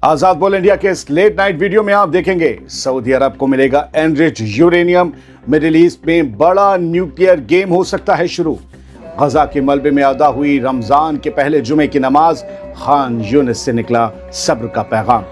आजाद बोल इंडिया के इस लेट नाइट वीडियो में आप देखेंगे सऊदी अरब को मिलेगा एनरिच यूरेनियम, मिडिल ईस्ट में बड़ा न्यूक्लियर गेम हो सकता है शुरू। गजा के मलबे में अदा हुई रमजान के पहले जुमे की नमाज, खान यूनिस से निकला सब्र का पैगाम।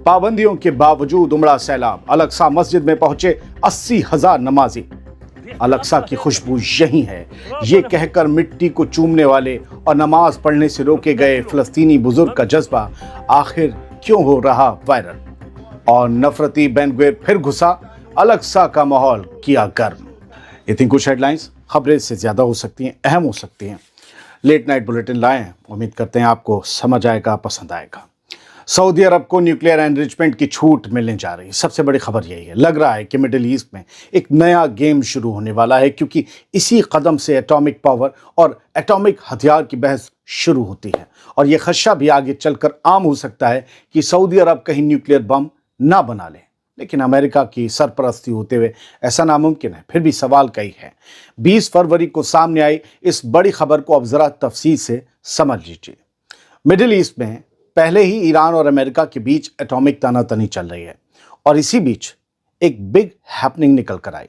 पाबंदियों के बावजूद उमड़ा सैलाब, अल-अक्सा मस्जिद में पहुंचे 80,000 नमाजी। अल-अक्सा की खुशबू यही है, ये कहकर मिट्टी को चूमने वाले और नमाज पढ़ने से रोके गए फलस्तीनी बुजुर्ग का जज्बा आखिर क्यों हो रहा वायरल। और नफरती बेन गुवेर फिर घुसा, अल-अक्सा का माहौल किया गर्म। ये थी कुछ हेडलाइंस, खबरें इससे ज्यादा हो सकती हैं, अहम हो सकती हैं। लेट नाइट बुलेटिन लाए हैं, उम्मीद करते हैं आपको समझ आएगा, पसंद आएगा। सऊदी अरब को न्यूक्लियर एनरिचमेंट की छूट मिलने जा रही है। सबसे बड़ी खबर यही है, लग रहा है कि मिडिल ईस्ट में एक नया गेम शुरू होने वाला है, क्योंकि इसी कदम से एटॉमिक पावर और एटॉमिक हथियार की बहस शुरू होती है। और यह खदशा भी आगे चलकर आम हो सकता है कि सऊदी अरब कहीं न्यूक्लियर बम ना बना ले, लेकिन अमेरिका की सरपरस्ती होते हुए ऐसा नामुमकिन है। फिर भी सवाल कई है। 20 फरवरी को सामने आई इस बड़ी खबर को अब जरा तफसील से समझ लीजिए। मिडिल ईस्ट में पहले ही ईरान और अमेरिका के बीच एटॉमिक तनातनी चल रही है, और इसी बीच एक बिग हैपनिंग निकल कर आई।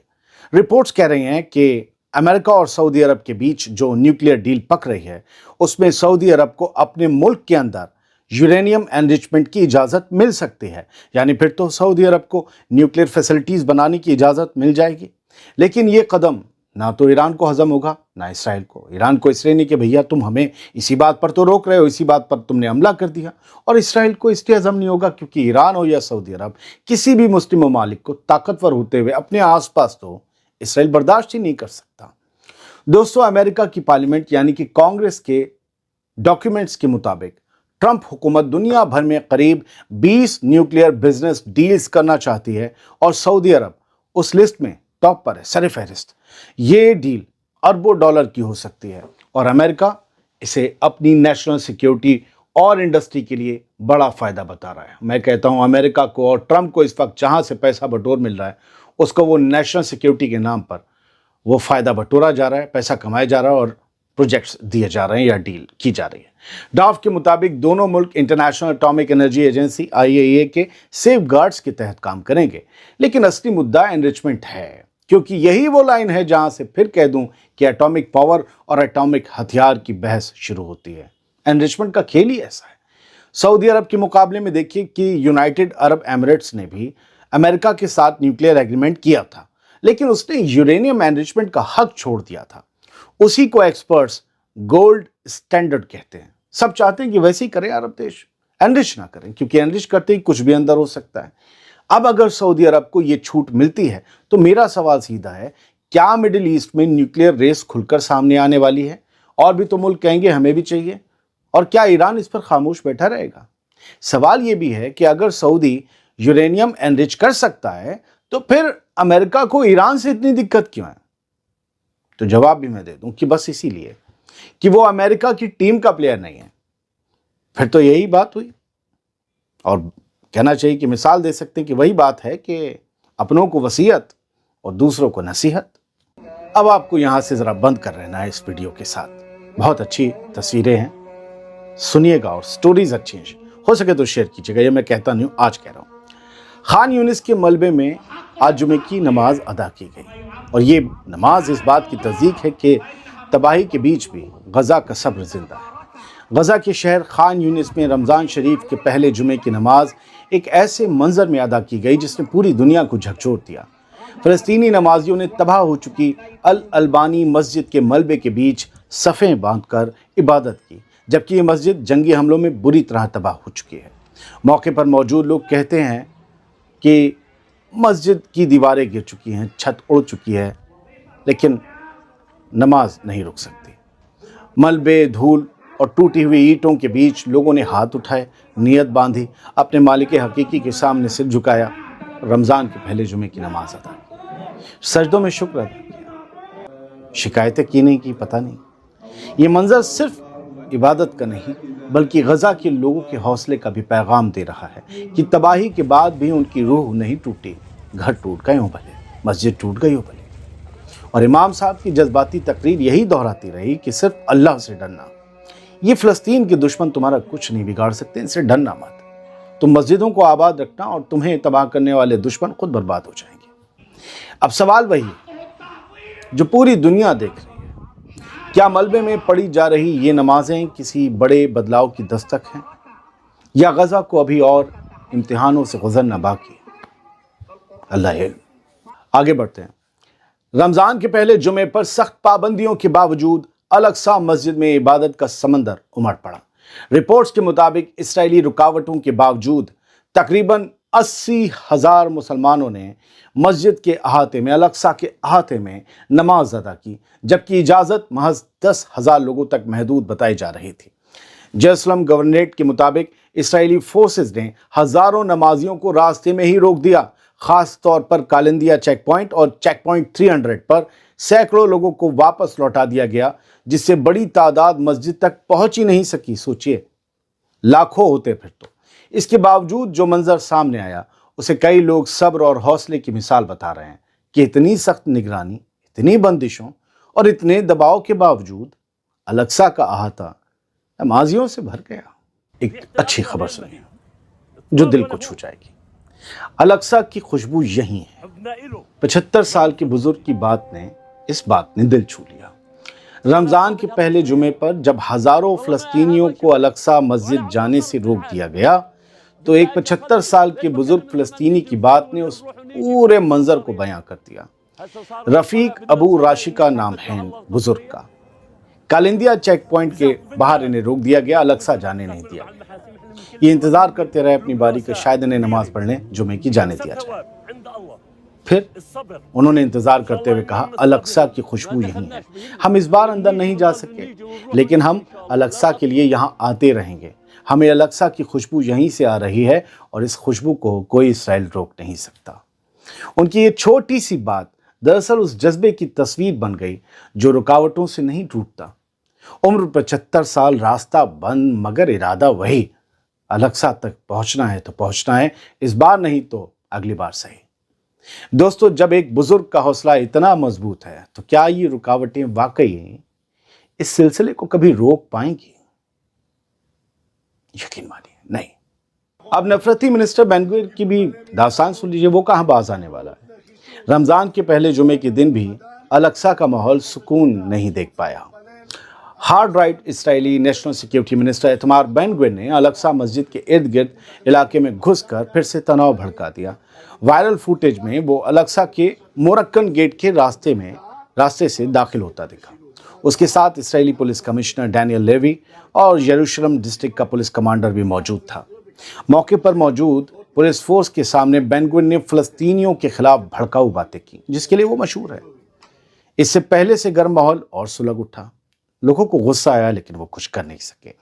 रिपोर्ट्स कह रही हैं कि अमेरिका और सऊदी अरब के बीच जो न्यूक्लियर डील पक रही है, उसमें सऊदी अरब को अपने मुल्क के अंदर यूरेनियम एनरिचमेंट की इजाज़त मिल सकती है। यानी फिर तो सऊदी अरब को न्यूक्लियर फैसिलिटीज़ बनाने की इजाज़त मिल जाएगी। लेकिन ये कदम ना तो ईरान को हजम होगा, ना इसराइल को। ईरान को इसलिए नहीं कि भैया तुम हमें इसी बात पर तो रोक रहे हो, इसी बात पर तुमने हमला कर दिया। और इसराइल को इसलिए हजम नहीं होगा क्योंकि ईरान हो या सऊदी अरब, किसी भी मुस्लिम ममालिक को ताकतवर होते हुए अपने आसपास तो इसराइल बर्दाश्त ही नहीं कर सकता। दोस्तों, अमेरिका की पार्लियामेंट यानी कि कांग्रेस के डॉक्यूमेंट्स के मुताबिक ट्रंप हुकूमत दुनिया भर में करीब 20 न्यूक्लियर बिजनेस डील्स करना चाहती है, और सऊदी अरब उस लिस्ट में टॉप पर है, सरफहरिस्त। ये डील अरबों डॉलर की हो सकती है, और अमेरिका इसे अपनी नेशनल सिक्योरिटी और इंडस्ट्री के लिए बड़ा फायदा बता रहा है। मैं कहता हूं अमेरिका को और ट्रंप को इस वक्त जहां से पैसा बटोर मिल रहा है, उसको वो नेशनल सिक्योरिटी के नाम पर वो फायदा बटोरा जा रहा है, पैसा कमाया जा रहा है, और प्रोजेक्ट्स दिए जा रहे हैं या डील की जा रही है। डाफ के मुताबिक दोनों मुल्क international atomic energy agency IAEA के सेफ गार्ड्स के तहत काम करेंगे। लेकिन असली मुद्दा एनरिचमेंट है, क्योंकि यही वो लाइन है जहां से फिर कह दूं कि एटॉमिक पावर और एटॉमिक हथियार की बहस शुरू होती है। एनरिचमेंट का खेल ही ऐसा है। सऊदी अरब के मुकाबले में देखिए कि यूनाइटेड अरब एमिरेट्स ने भी अमेरिका के साथ न्यूक्लियर एग्रीमेंट किया था, लेकिन उसने यूरेनियम एनरिचमेंट का हक छोड़ दिया था। उसी को एक्सपर्ट्स गोल्ड स्टैंडर्ड कहते हैं। सब चाहते हैं कि वैसे ही करें अरब देश, एनरिच ना करें, क्योंकि एनरिच करते ही कुछ भी अंदर हो सकता है। अब अगर सऊदी अरब को यह छूट मिलती है, तो मेरा सवाल सीधा है, क्या मिडिल ईस्ट में न्यूक्लियर रेस खुलकर सामने आने वाली है? और भी तो मुल्क कहेंगे हमें भी चाहिए, और क्या ईरान इस पर खामोश बैठा रहेगा? सवाल यह भी है कि अगर सऊदी यूरेनियम एनरिच कर सकता है, तो फिर अमेरिका को ईरान से इतनी दिक्कत क्यों है? तो जवाब भी मैं दे दूं कि बस इसीलिए कि वो अमेरिका की टीम का प्लेयर नहीं है। फिर तो यही बात हुई, और कहना चाहिए कि मिसाल दे सकते हैं कि वही बात है कि अपनों को वसीयत और दूसरों को नसीहत। अब आपको यहां से जरा बंद कर रहना है इस वीडियो के साथ। बहुत अच्छी तस्वीरें हैं, सुनिएगा, और स्टोरीज अच्छी हैं, हो सके तो शेयर कीजिएगा। ये मैं कहता नहीं हूं, आज कह रहा हूं। खान यूनिस के मलबे में आज जुमे की नमाज अदा की गई, और ये नमाज इस बात की तस्दीक है कि तबाही के बीच भी गजा का सब्र जिंदा है। गजा के शहर खान यूनिस में रमज़ान शरीफ के पहले जुमे की नमाज एक ऐसे मंजर में अदा की गई जिसने पूरी दुनिया को झकझोर दिया। फ़लस्तीनी नमाजियों ने तबाह हो चुकी अल अलबानी मस्जिद के मलबे के बीच सफ़ें बांधकर इबादत की, जबकि ये मस्जिद जंगी हमलों में बुरी तरह तबाह हो चुकी है। मौके पर मौजूद लोग कहते हैं कि मस्जिद की दीवारें गिर चुकी हैं, छत उड़ चुकी है, लेकिन नमाज नहीं रुक सकती। मलबे, धूल और टूटी हुई ईंटों के बीच लोगों ने हाथ उठाए, नियत बांधी, अपने मालिक हकीकी के सामने सिर झुकाया, रमज़ान के पहले जुमे की नमाज अदा की, सजदों में शुक्र अदा किया। शिकायतें की नहीं की, पता नहीं। ये मंजर सिर्फ इबादत का नहीं, बल्कि गजा के लोगों के हौसले का भी पैगाम दे रहा है कि तबाही के बाद भी उनकी रूह नहीं टूटी। घर टूट गए हो भले, मस्जिद टूट गई हो भले। और इमाम साहब की जज्बाती तकरीर यही दोहराती रही कि सिर्फ अल्लाह से डरना। ये फ़लस्तीन के दुश्मन तुम्हारा कुछ नहीं बिगाड़ सकते, इनसे डरना मत। तो मस्जिदों को आबाद रखना और तुम्हें तबाह करने वाले दुश्मन खुद बर्बाद हो जाएंगे। अब सवाल वही है जो पूरी दुनिया देख रही है, क्या मलबे में पढ़ी जा रही ये नमाजें किसी बड़े बदलाव की दस्तक हैं, या गजा को अभी और इम्तिहानों से गुजरना बाकी है? अल्लाह इल्म। आगे बढ़ते हैं। रमजान के पहले जुमे पर सख्त पाबंदियों के बावजूद अल-अक्सा मस्जिद में इबादत का समंदर उमड़ पड़ा। रिपोर्ट्स के मुताबिक इसराइली रुकावटों के बावजूद तकरीबन 80,000 मुसलमानों ने मस्जिद के अहाते में, अल-अक्सा के अहाते में नमाज अदा की, जबकि इजाज़त महज 10,000 लोगों तक महदूद बताई जा रही थी। जेरूसलम गवर्नरेट के मुताबिक इसराइली फोर्सेस ने हज़ारों नमाजियों को रास्ते में ही रोक दिया। खास तौर पर कालिंदिया चेक पॉइंट और चेक पॉइंट 300 पर सैकड़ों लोगों को वापस लौटा दिया गया, जिससे बड़ी तादाद मस्जिद तक पहुंच ही नहीं सकी। सोचिए, लाखों होते फिर तो। इसके बावजूद जो मंजर सामने आया उसे कई लोग सब्र और हौसले की मिसाल बता रहे हैं कि इतनी सख्त निगरानी, इतनी बंदिशों और इतने दबाव के बावजूद अल-अक्सा का अहाता नमाजियों से भर गया। एक अच्छी खबर सुनिए जो दिल को छू जाएगी। अल-अक्सा की खुशबू यही है। 75 साल के बुजुर्ग की बात ने दिल छू लिया। रमजान के पहले जुमे पर जब हजारों फलस्तीनियों को अल-अक्सा मस्जिद जाने से रोक दिया गया, तो एक 75 साल के बुजुर्ग फलस्तीनी की बात ने उस पूरे मंजर को बयां कर दिया। रफीक अबू राशिका नाम है बुजुर्ग का। कालिंदिया चेक पॉइंट के बाहर इन्हें रोक दिया गया, अल-अक्सा जाने नहीं दिया गया। ये इंतजार करते रहे अपनी बारी के, शायद इन्हें नमाज पढ़ने जुमे की जाने दिया जाए। फिर उन्होंने इंतजार करते हुए कहा, अल-अक्सा की खुशबू यही है। हम इस बार अंदर नहीं जा सके, लेकिन हम अल-अक्सा के लिए यहाँ आते रहेंगे। हमें अल-अक्सा की खुशबू यहीं से आ रही है और इस खुशबू को कोई इसराइल रोक नहीं सकता। उनकी ये छोटी सी बात दरअसल उस जज्बे की तस्वीर बन गई जो रुकावटों से नहीं टूटता। उम्र 75 साल, रास्ता बंद, मगर इरादा वही, अल-अक्सा तक पहुंचना है तो पहुंचना है, इस बार नहीं तो अगली बार सही। दोस्तों, जब एक बुजुर्ग का हौसला इतना मजबूत है तो क्या ये रुकावटें वाकई इस सिलसिले को कभी रोक पाएंगी? यकीन मानिए नहीं। अब नफरती मिनिस्टर बेन गविर की भी दास्तान सुन लीजिए, वो कहां बाज आने वाला है। रमजान के पहले जुमे के दिन भी अल-अक्सा का माहौल सुकून नहीं देख पाया। Hard right Israeli national security minister Itamar Ben Gvir ने अल-अक्सा मस्जिद के इर्द गिर्द इलाके में घुसकर फिर से तनाव भड़का दिया। वायरल फुटेज में वो अल-अक्सा के मोरक्कन गेट के रास्ते से दाखिल होता दिखा। उसके साथ Israeli police commissioner Daniel Levy और यरूशलेम डिस्ट्रिक्ट का पुलिस कमांडर भी मौजूद था। मौके पर मौजूद पुलिस फोर्स के सामने बेन गविर ने फलस्तीनियों के खिलाफ भड़काऊ बातें की, जिसके लिए वो मशहूर है। इससे पहले से गर्म माहौल और सुलग उठा। लोगों को गुस्सा आया, लेकिन वो कुछ कर नहीं सके।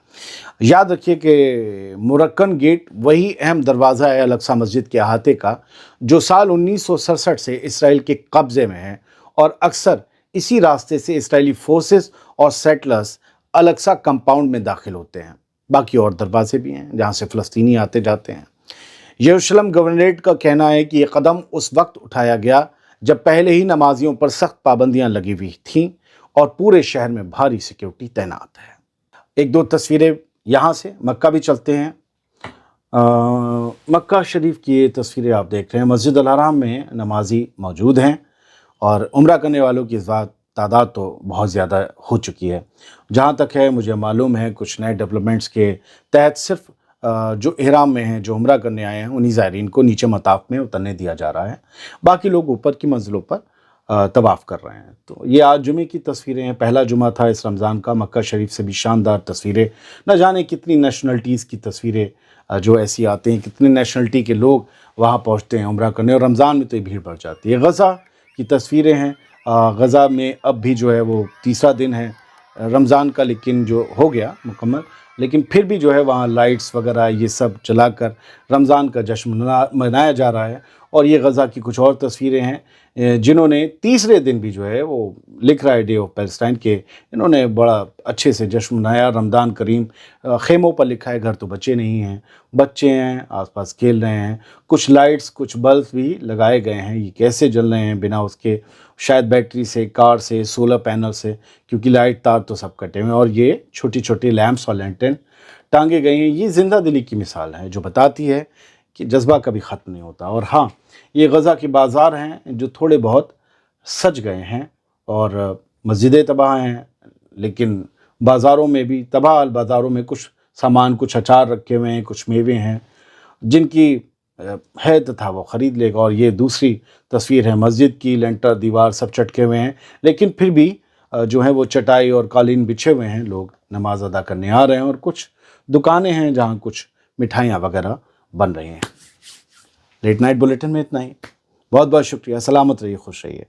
याद रखिए कि मोरक्कन गेट वही अहम दरवाज़ा है अल-अक्सा मस्जिद के अहाते का, जो साल 1967 से इसराइल के कब्जे में है, और अक्सर इसी रास्ते से इसराइली फोर्सेस और सेटलर्स अल-अक्सा कंपाउंड में दाखिल होते हैं। बाकी और दरवाजे भी हैं जहाँ से फ़लस्तीनी आते जाते हैं। यरूशलेम गवर्नरेट का कहना है कि ये कदम उस वक्त उठाया गया जब पहले ही नमाजियों पर सख्त पाबंदियां लगी हुई थीं और पूरे शहर में भारी सिक्योरिटी तैनात है। एक दो तस्वीरें यहाँ से मक्का भी चलते हैं। मक्का शरीफ की ये तस्वीरें आप देख रहे हैं। मस्जिद अल हराम में नमाजी मौजूद हैं और उम्रा करने वालों की इस बात तादाद तो बहुत ज़्यादा हो चुकी है। जहाँ तक है मुझे मालूम है, कुछ नए डेवलपमेंट्स के तहत सिर्फ जो इहराम में हैं, जो उम्रा करने आए हैं, उन्हीं ज़ायरीन को नीचे मताफ में उतरने दिया जा रहा है। बाकी लोग ऊपर की मंजिलों पर तवाफ़ कर रहे हैं। तो ये आज जुमे की तस्वीरें हैं। पहला जुमा था इस रमज़ान का। मक्का शरीफ से भी शानदार तस्वीरें। न जाने कितनी नेशनलिटीज़ की तस्वीरें जो ऐसी आती हैं, कितने नेशनलिटी के लोग वहाँ पहुँचते हैं उम्रा करने, और रमज़ान में तो ये भीड़ बढ़ जाती है। गज़ा की तस्वीरें हैं। गज़ा में अब भी जो है वो तीसरा दिन है रमज़ान का, लेकिन जो हो गया मुकम्मल, लेकिन फिर भी जो है वहाँ लाइट्स वगैरह ये सब जलाकर रमज़ान का जश्न मनाया जा रहा है। और ये गज़ा की कुछ और तस्वीरें हैं जिन्होंने तीसरे दिन भी जो है वो लिख रहा है डे ऑफ पैलेस्टाइन के, इन्होंने बड़ा अच्छे से जश्न मनाया। रमज़ान करीम खेमों पर लिखा है, घर तो बच्चे नहीं हैं, बच्चे हैं, आसपास खेल रहे हैं। कुछ लाइट्स, कुछ बल्ब भी लगाए गए हैं। ये कैसे जल रहे हैं? बिना उसके, शायद बैटरी से, कार से, सोलर पैनल से, क्योंकि लाइट तार तो सब कटे हुए हैं। और ये छोटी छोटी लैंप्स और लैंटर्न टेंट टांगे गए हैं। ये ज़िंदा दिली की मिसाल है जो बताती है कि जज्बा कभी ख़त्म नहीं होता। और हाँ, ये गज़ा के बाज़ार हैं जो थोड़े बहुत सज गए हैं और मस्जिदें तबाह हैं, लेकिन बाज़ारों में भी तबाह बाज़ारों में कुछ सामान, कुछ अचार रखे हुए हैं, कुछ मेवे हैं जिनकी है तथा वो ख़रीद लेगा। और ये दूसरी तस्वीर है मस्जिद की, लेंटर दीवार सब चटके हुए हैं, लेकिन फिर भी जो है वो चटाई और कालीन बिछे हुए हैं, लोग नमाज अदा करने आ रहे हैं। और कुछ दुकानें हैं जहाँ कुछ मिठाइयाँ वगैरह बन रही हैं। लेट नाइट बुलेटिन में इतना ही। बहुत बहुत शुक्रिया। सलामत रहिए, खुश रहिए।